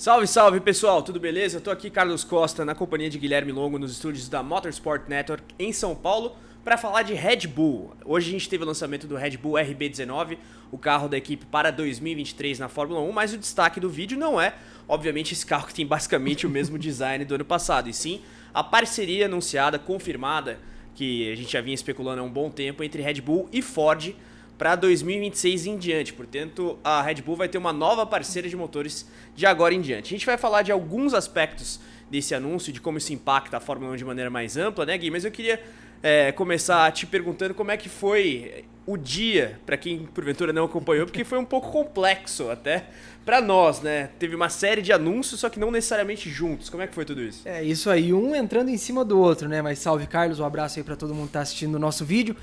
Salve, salve pessoal, tudo beleza? Eu tô aqui, Carlos Costa, na companhia de Guilherme Longo, nos estúdios da Motorsport Network em São Paulo, para falar de Red Bull. Hoje a gente teve o lançamento do Red Bull RB19, o carro da equipe para 2023 na Fórmula 1, mas o destaque do vídeo não é, obviamente, esse carro que tem basicamente o mesmo design do ano passado, e sim a parceria anunciada, confirmada, que a gente já vinha especulando há um bom tempo, entre Red Bull e Ford para 2026 em diante. Portanto, a Red Bull vai ter uma nova parceira de motores de agora em diante. A gente vai falar de alguns aspectos desse anúncio, de como isso impacta a Fórmula 1 de maneira mais ampla, né, Gui? Mas eu queria começar te perguntando como é que foi o dia, para quem porventura não acompanhou, porque foi um pouco complexo até para nós, né? Teve uma série de anúncios, só que não necessariamente juntos. Como é que foi tudo isso? É isso aí, um entrando em cima do outro, né? Mas salve, Carlos, um abraço aí para todo mundo que tá assistindo o nosso vídeo.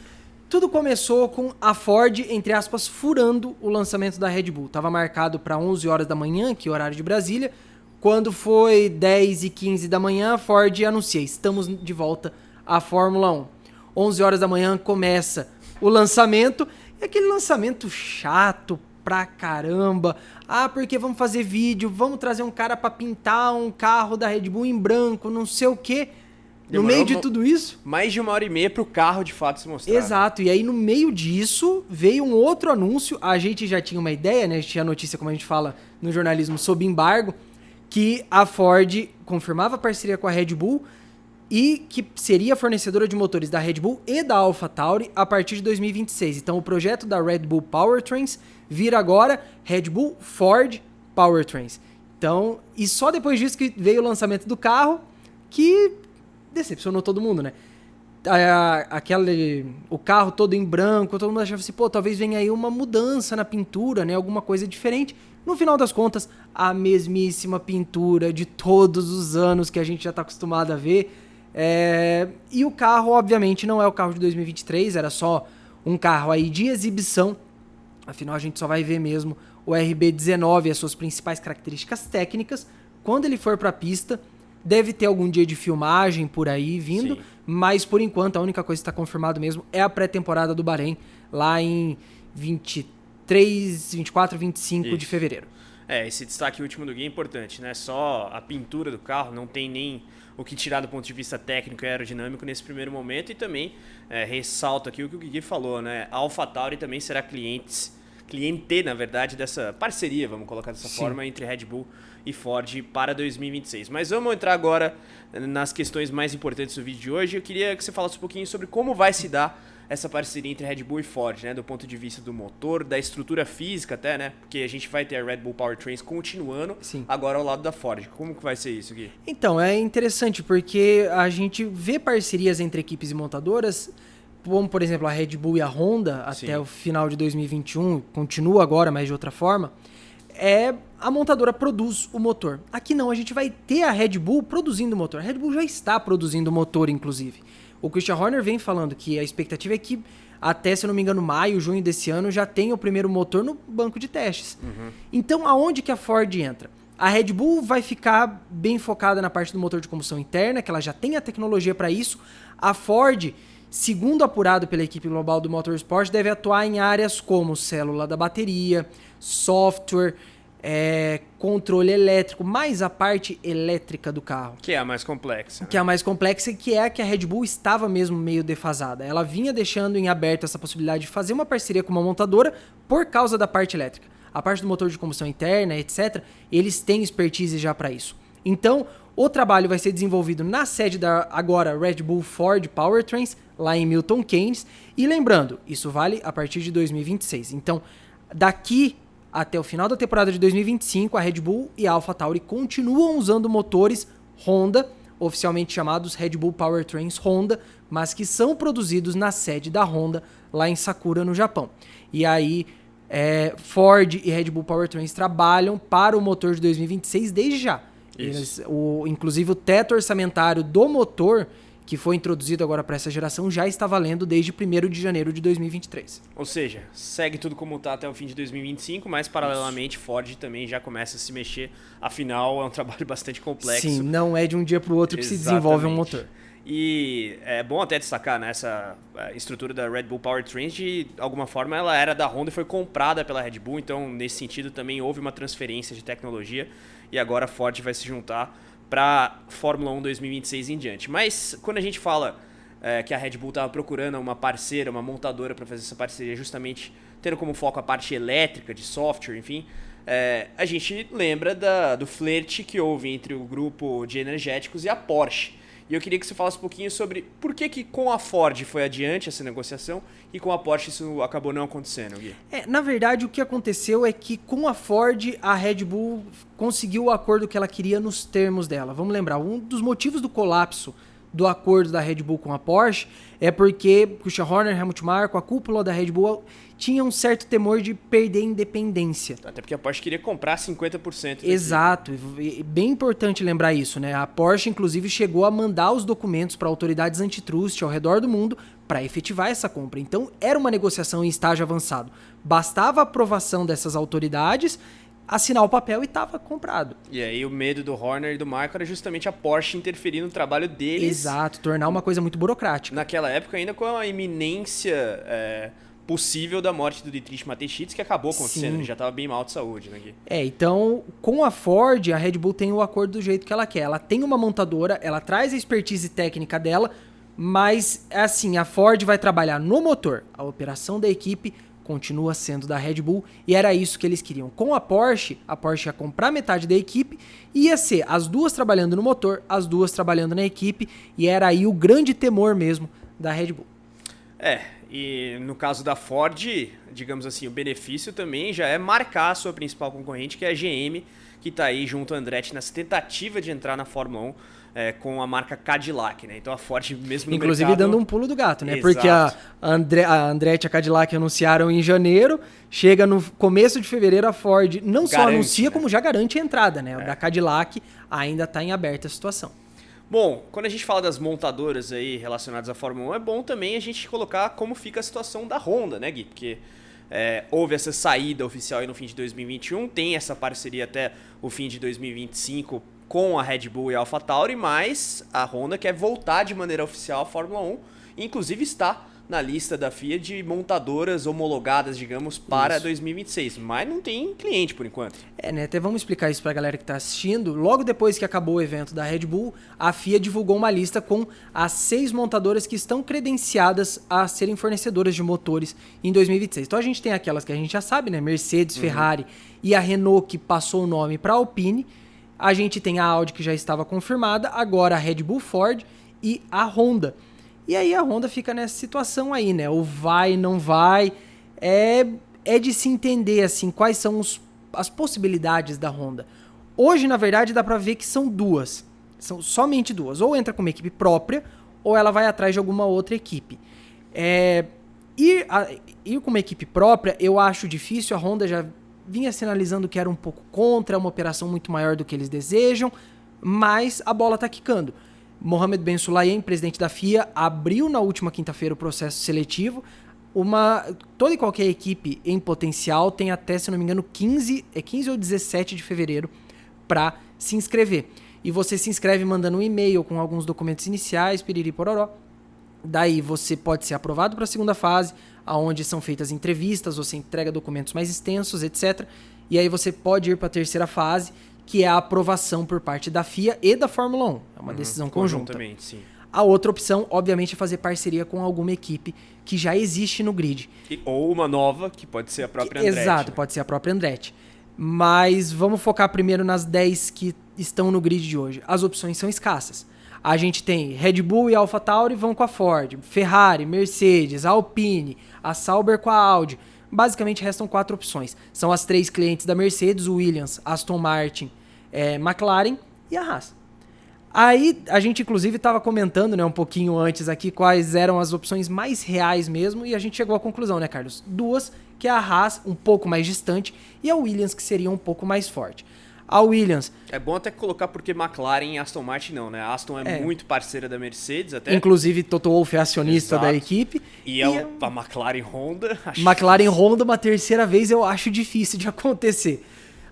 Tudo começou com a Ford, entre aspas, furando o lançamento da Red Bull. Tava marcado para 11 horas da manhã, que é o horário de Brasília. Quando foi 10h15 da manhã, a Ford anuncia: estamos de volta à Fórmula 1. 11 horas da manhã começa o lançamento. É aquele lançamento chato pra caramba. Ah, porque vamos fazer vídeo, vamos trazer um cara pra pintar um carro da Red Bull em branco, não sei o quê. No meio de tudo isso... Mais de 1h30 pro carro, de fato, se mostrar. Exato, e aí no meio disso veio um outro anúncio. A gente já tinha uma ideia, né? A gente tinha notícia, como a gente fala no jornalismo, sob embargo, que a Ford confirmava a parceria com a Red Bull e que seria fornecedora de motores da Red Bull e da AlphaTauri a partir de 2026. Então o projeto da Red Bull Powertrains vira agora Red Bull Ford Powertrains. Então, e só depois disso que veio o lançamento do carro, que decepcionou todo mundo, né? O carro todo em branco, todo mundo achava assim, pô, talvez venha aí uma mudança na pintura, né? Alguma coisa diferente. No final das contas, a mesmíssima pintura de todos os anos que a gente já tá acostumado a ver. E o carro, obviamente, não é o carro de 2023, era só um carro aí de exibição. Afinal, a gente só vai ver mesmo o RB19 e as suas principais características técnicas quando ele for pra pista. Deve ter algum dia de filmagem por aí vindo, sim, mas por enquanto a única coisa que está confirmado mesmo é a pré-temporada do Bahrein, lá em 23, 24, 25 Isso. de fevereiro. Esse destaque último do Gui é importante, né? Só a pintura do carro, não tem nem o que tirar do ponto de vista técnico e aerodinâmico nesse primeiro momento, e também ressalto aqui o que o Gui falou, né? A AlphaTauri também será cliente, na verdade, dessa parceria, vamos colocar dessa Sim. forma, entre Red Bull e Ford para 2026. Mas vamos entrar agora nas questões mais importantes do vídeo de hoje. Eu queria que você falasse um pouquinho sobre como vai se dar essa parceria entre Red Bull e Ford, né? Do ponto de vista do motor, da estrutura física até, né? Porque a gente vai ter a Red Bull Powertrains continuando Sim. agora ao lado da Ford. Como que vai ser isso aqui? Então, é interessante porque a gente vê parcerias entre equipes e montadoras, como por exemplo a Red Bull e a Honda até Sim. o final de 2021, continua agora, mas de outra forma, a montadora produz o motor. Aqui não, a gente vai ter a Red Bull produzindo o motor. A Red Bull já está produzindo o motor, inclusive. O Christian Horner vem falando que a expectativa é que até, se eu não me engano, maio, junho desse ano, já tenha o primeiro motor no banco de testes. Uhum. Então, aonde que a Ford entra? A Red Bull vai ficar bem focada na parte do motor de combustão interna, que ela já tem a tecnologia para isso. A Ford, segundo apurado pela equipe global do Motorsport, deve atuar em áreas como célula da bateria, software, controle elétrico, mais a parte elétrica do carro. Que é a mais complexa. Que é a mais complexa e que é a que a Red Bull estava mesmo meio defasada. Ela vinha deixando em aberto essa possibilidade de fazer uma parceria com uma montadora por causa da parte elétrica. A parte do motor de combustão interna, etc., eles têm expertise já para isso. Então, o trabalho vai ser desenvolvido na sede da agora Red Bull Ford Powertrains, lá em Milton Keynes. E lembrando, isso vale a partir de 2026. Então, daqui até o final da temporada de 2025, a Red Bull e a AlphaTauri continuam usando motores Honda, oficialmente chamados Red Bull Powertrains Honda, mas que são produzidos na sede da Honda, lá em Sakura, no Japão. E aí, Ford e Red Bull Powertrains trabalham para o motor de 2026 desde já. Inclusive, o teto orçamentário do motor, que foi introduzido agora para essa geração, já está valendo desde 1º de janeiro de 2023. Ou seja, segue tudo como está até o fim de 2025, mas paralelamente Ford também já começa a se mexer. Afinal, é um trabalho bastante complexo. Sim, não é de um dia para o outro que se desenvolve um motor. E é bom até destacar, né, essa estrutura da Red Bull Powertrain, de alguma forma ela era da Honda e foi comprada pela Red Bull, então nesse sentido também houve uma transferência de tecnologia e agora a Ford vai se juntar para Fórmula 1 2026 em diante. Mas quando a gente fala que a Red Bull estava procurando uma parceira, uma montadora para fazer essa parceria, justamente tendo como foco a parte elétrica, de software, enfim, a gente lembra do flerte que houve entre o grupo de energéticos e a Porsche. E eu queria que você falasse um pouquinho sobre por que com a Ford foi adiante essa negociação e com a Porsche isso acabou não acontecendo, Gui. Na verdade, o que aconteceu é que com a Ford, a Red Bull conseguiu o acordo que ela queria nos termos dela. Vamos lembrar, um dos motivos do colapso do acordo da Red Bull com a Porsche é porque Christian Horner, Helmut Marko, a cúpula da Red Bull tinha um certo temor de perder independência. Até porque a Porsche queria comprar 50%. Exato, e bem importante lembrar isso, né? A Porsche, inclusive, chegou a mandar os documentos para autoridades antitrust ao redor do mundo para efetivar essa compra. Então, era uma negociação em estágio avançado. Bastava a aprovação dessas autoridades, assinar o papel e estava comprado. E aí o medo do Horner e do Marko era justamente a Porsche interferir no trabalho deles. Exato, tornar uma coisa muito burocrática. Naquela época ainda com a iminência possível da morte do Dietrich Mateschitz, que acabou acontecendo, ele já estava bem mal de saúde, né, Gui? Então, com a Ford, a Red Bull tem o acordo do jeito que ela quer. Ela tem uma montadora, ela traz a expertise técnica dela, mas, assim, a Ford vai trabalhar no motor. A operação da equipe continua sendo da Red Bull, e era isso que eles queriam. Com a Porsche ia comprar metade da equipe, e ia ser as duas trabalhando no motor, as duas trabalhando na equipe, e era aí o grande temor mesmo da Red Bull. E no caso da Ford, digamos assim, o benefício também já é marcar a sua principal concorrente, que é a GM, que está aí junto ao Andretti nessa tentativa de entrar na Fórmula 1 com a marca Cadillac, né? Então a Ford mesmo no inclusive mercado... dando um pulo do gato, né? Exato. Porque a Andretti e a Cadillac anunciaram em janeiro, chega no começo de fevereiro a Ford não só anuncia, né, como já garante a entrada, né? Da Cadillac ainda está em aberta a situação. Bom, quando a gente fala das montadoras aí relacionadas à Fórmula 1, é bom também a gente colocar como fica a situação da Honda, né, Gui? Porque houve essa saída oficial aí no fim de 2021, tem essa parceria até o fim de 2025 com a Red Bull e a AlphaTauri, mas a Honda quer voltar de maneira oficial à Fórmula 1, e inclusive está na lista da FIA de montadoras homologadas, digamos, para 2026, mas não tem cliente por enquanto. Né, até vamos explicar isso pra galera que tá assistindo. Logo depois que acabou o evento da Red Bull, a FIA divulgou uma lista com as 6 montadoras que estão credenciadas a serem fornecedoras de motores em 2026. Então a gente tem aquelas que a gente já sabe, né? Mercedes, Ferrari e a Renault, que passou o nome para Alpine. A gente tem a Audi, que já estava confirmada, agora a Red Bull, Ford e a Honda. E aí a Honda fica nessa situação aí, né? O vai, não vai. É de se entender, assim, quais são as possibilidades da Honda. Hoje, na verdade, dá pra ver que são duas. São somente duas. Ou entra com uma equipe própria, ou ela vai atrás de alguma outra equipe. Ir com uma equipe própria, eu acho difícil. A Honda já vinha sinalizando que era um pouco contra, é uma operação muito maior do que eles desejam, mas a bola tá quicando. Mohamed Ben Sulayem, presidente da FIA, abriu na última quinta-feira o processo seletivo. Toda e qualquer equipe em potencial tem até, se não me engano, 15 ou 17 de fevereiro para se inscrever. E você se inscreve mandando um e-mail com alguns documentos iniciais, piriri pororó. Daí você pode ser aprovado para a segunda fase, onde são feitas entrevistas, você entrega documentos mais extensos, etc. E aí você pode ir para a terceira fase, que é a aprovação por parte da FIA e da Fórmula 1. É uma decisão conjunta. Sim. A outra opção, obviamente, é fazer parceria com alguma equipe que já existe no grid. Ou uma nova, que pode ser a própria Andretti. Exato, né? Pode ser a própria Andretti. Mas vamos focar primeiro nas 10 que estão no grid de hoje. As opções são escassas. A gente tem Red Bull e AlphaTauri vão com a Ford, Ferrari, Mercedes, Alpine, a Sauber com a Audi. Basicamente restam 4 opções. São as 3 clientes da Mercedes, Williams, Aston Martin, McLaren e a Haas. Aí a gente inclusive estava comentando, né, um pouquinho antes aqui quais eram as opções mais reais mesmo, e a gente chegou à conclusão, né, Carlos? 2, que é a Haas, um pouco mais distante, e a Williams, que seria um pouco mais forte. A Williams... É bom até colocar porque McLaren e Aston Martin não, né? A Aston é muito parceira da Mercedes até. Inclusive Toto Wolff é acionista Exato. Da equipe. E a McLaren Honda... McLaren Honda uma terceira vez eu acho difícil de acontecer.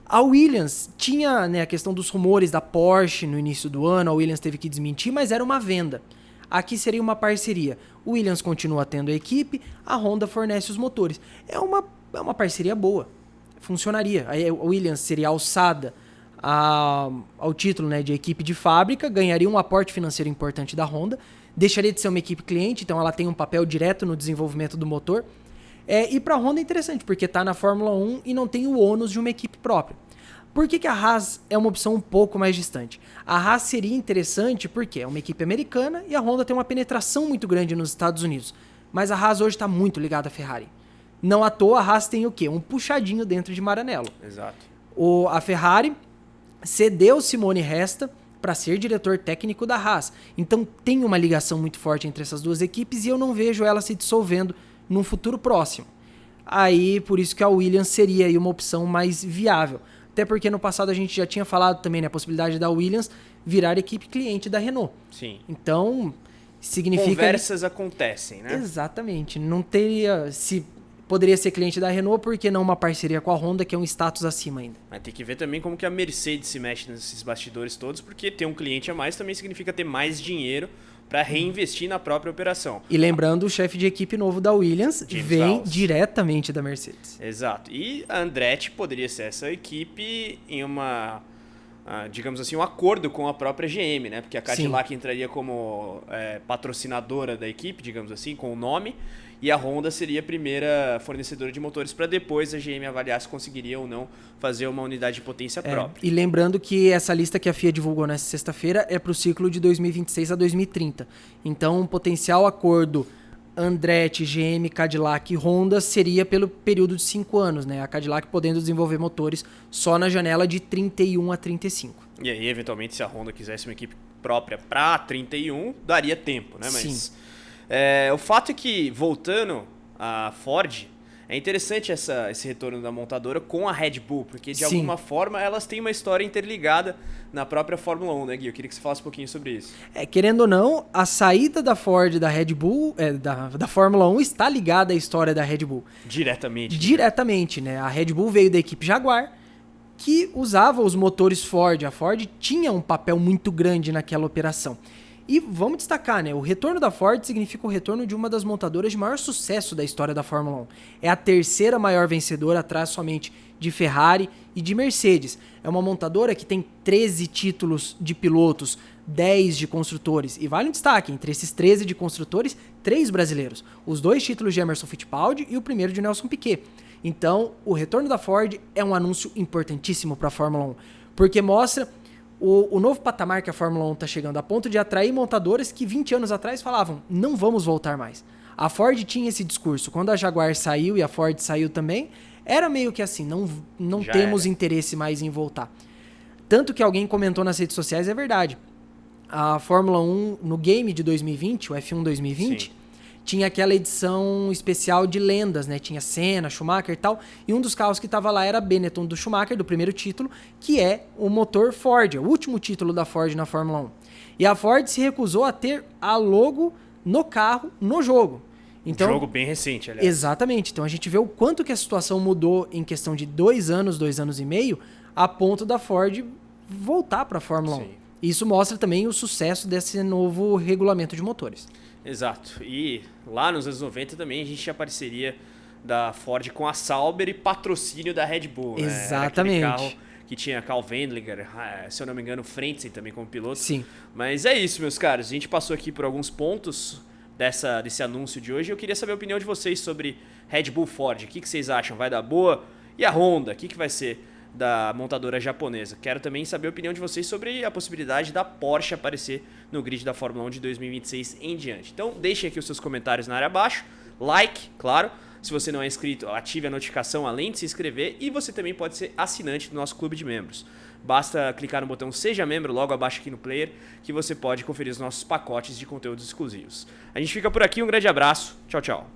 A Williams tinha, né, a questão dos rumores da Porsche no início do ano, a Williams teve que desmentir, mas era uma venda. Aqui seria uma parceria. O Williams continua tendo a equipe, a Honda fornece os motores. É uma parceria boa. Funcionaria. Aí o Williams seria alçada ao título, né, de equipe de fábrica, ganharia um aporte financeiro importante da Honda, deixaria de ser uma equipe cliente, então ela tem um papel direto no desenvolvimento do motor. E para a Honda é interessante, porque está na Fórmula 1 e não tem o ônus de uma equipe própria. Por que a Haas é uma opção um pouco mais distante? A Haas seria interessante porque é uma equipe americana e a Honda tem uma penetração muito grande nos Estados Unidos. Mas a Haas hoje está muito ligada à Ferrari. Não à toa a Haas tem o quê? Um puxadinho dentro de Maranello. Exato. A Ferrari cedeu Simone Resta para ser diretor técnico da Haas. Então tem uma ligação muito forte entre essas duas equipes e eu não vejo ela se dissolvendo num futuro próximo. Aí, por isso que a Williams seria aí uma opção mais viável. Até porque no passado a gente já tinha falado também na possibilidade da Williams virar equipe cliente da Renault. Sim. Então, significa... Conversas acontecem, né? Exatamente. Não teria... Se poderia ser cliente da Renault, por que não uma parceria com a Honda, que é um status acima ainda? Mas tem que ver também como que a Mercedes se mexe nesses bastidores todos, porque ter um cliente a mais também significa ter mais dinheiro para reinvestir na própria operação. E lembrando, o chefe de equipe novo da Williams James vem Vowles. diretamente da Mercedes. Exato. E a Andretti poderia ser essa equipe em digamos assim, um acordo com a própria GM, né? Porque a Cadillac entraria como patrocinadora da equipe, digamos assim, com o nome, e a Honda seria a primeira fornecedora de motores para depois a GM avaliar se conseguiria ou não fazer uma unidade de potência própria. E lembrando que essa lista que a FIA divulgou nessa sexta-feira é para o ciclo de 2026 a 2030. Então, um potencial acordo Andretti, GM, Cadillac e Honda seria pelo período de 5 anos, né? A Cadillac podendo desenvolver motores só na janela de 31 a 35. E aí, eventualmente, se a Honda quisesse uma equipe própria para 31, daria tempo, né? Mas Sim. O fato é que, voltando a Ford, é interessante esse retorno da montadora com a Red Bull, porque de Sim. alguma forma elas têm uma história interligada na própria Fórmula 1, né, Gui? Eu queria que você falasse um pouquinho sobre isso. Querendo ou não, a saída da Ford da Red Bull, da Fórmula 1, está ligada à história da Red Bull. Diretamente. Diretamente, né? A Red Bull veio da equipe Jaguar, que usava os motores Ford. A Ford tinha um papel muito grande naquela operação. E vamos destacar, né? O retorno da Ford significa o retorno de uma das montadoras de maior sucesso da história da Fórmula 1. É a terceira maior vencedora, atrás somente de Ferrari e de Mercedes. É uma montadora que tem 13 títulos de pilotos, 10 de construtores. E vale um destaque, entre esses 13 de construtores, 3 brasileiros. Os 2 títulos de Emerson Fittipaldi e o primeiro de Nelson Piquet. Então, o retorno da Ford é um anúncio importantíssimo para a Fórmula 1, porque mostra o novo patamar que a Fórmula 1 está chegando, a ponto de atrair montadoras que 20 anos atrás falavam, não vamos voltar mais. A Ford tinha esse discurso. Quando a Jaguar saiu e a Ford saiu também, era meio que assim, não temos interesse mais em voltar. Tanto que alguém comentou nas redes sociais, é verdade. A Fórmula 1, no game de 2020, o F1 2020, Sim. tinha aquela edição especial de lendas, né? Tinha Senna, Schumacher e tal. E um dos carros que estava lá era a Benetton do Schumacher, do primeiro título, que é o motor Ford, é o último título da Ford na Fórmula 1. E a Ford se recusou a ter a logo no carro, no jogo. Então, jogo bem recente, aliás. Exatamente. Então a gente vê o quanto que a situação mudou em questão de 2 anos e meio, a ponto da Ford voltar para a Fórmula 1. Sim. Isso mostra também o sucesso desse novo regulamento de motores. Exato. E lá nos anos 90 também a gente tinha a parceria da Ford com a Sauber e patrocínio da Red Bull. Né? Exatamente. Era aquele carro que tinha Karl Wendlinger, se eu não me engano, Frentzen também como piloto. Sim. Mas é isso, meus caros. A gente passou aqui por alguns pontos desse anúncio de hoje. Eu queria saber a opinião de vocês sobre Red Bull Ford. O que vocês acham? Vai dar boa? E a Honda? O que vai ser da montadora japonesa? Quero também saber a opinião de vocês sobre a possibilidade da Porsche aparecer no grid da Fórmula 1 de 2026 em diante. Então deixem aqui os seus comentários na área abaixo, like, claro. Se você não é inscrito, ative a notificação além de se inscrever e você também pode ser assinante do nosso clube de membros. Basta clicar no botão Seja Membro logo abaixo aqui no player que você pode conferir os nossos pacotes de conteúdos exclusivos. A gente fica por aqui, um grande abraço, tchau, tchau.